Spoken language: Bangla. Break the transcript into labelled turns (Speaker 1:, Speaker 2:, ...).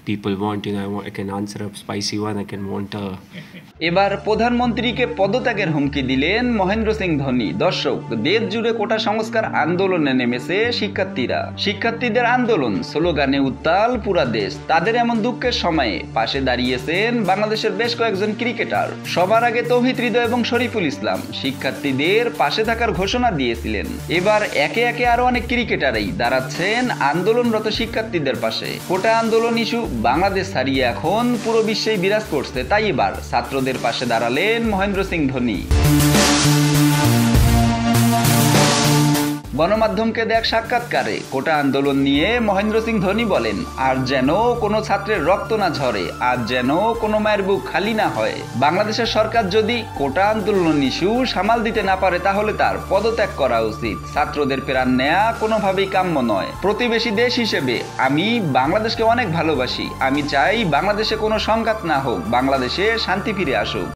Speaker 1: people want. I can answer a spicy one. I can want a.
Speaker 2: এবার প্রধানমন্ত্রীকে পদত্যাগের হুমকি দিলেন মহেন্দ্র সিং ধোনি। দর্শক, দেশ জুড়ে কোটা সংস্কার আন্দোলনে নেমেছে শিক্ষার্থীরা। শিক্ষার্থীদের আন্দোলন স্লোগানে উত্তাল পুরা দেশ। তাদের এমন দুঃখের সময়ে পাশে দাঁড়িয়েছেন বাংলাদেশের বেশ কয়েকজন ক্রিকেটার। সবার আগে তৌহিদ হৃদয় এবং শরীফুল ইসলাম শিক্ষার্থীদের পাশে থাকার ঘোষণা দিয়েছিলেন। এবার একে একে আরো অনেক ক্রিকেটারই দাঁড়াচ্ছেন আন্দোলনরত শিক্ষার্থীদের পাশে। কোটা আন্দোলন ইস্যু বাংলাদেশ ছাড়িয়ে এখন পুরো বিশ্বেই বিরাজ করছে। তাই এবার ছাত্রদের পাশে দাঁড়ালেন মহেন্দ্র সিং ধোনি। গণমাধ্যমকে দেয়া সাক্ষাৎকারে কোটা আন্দোলন নিয়ে মহেন্দ্র সিং ধোনি বলেন, আর যেন কোনো ছাত্রের রক্ত না ঝরে, আর যেন কোনো মায়ের বুক খালি না হয়। বাংলাদেশের সরকার যদি কোটা আন্দোলন ইস্যু সামাল দিতে না পারে তাহলে তার পদত্যাগ করা উচিত। ছাত্রদের প্রাণ নেয়া কোনোভাবেই কাম্য নয়। প্রতিবেশী দেশ হিসেবে আমি বাংলাদেশকে অনেক ভালোবাসি। আমি চাই বাংলাদেশে কোনো সংঘাত না হোক, বাংলাদেশে শান্তি ফিরে আসুক।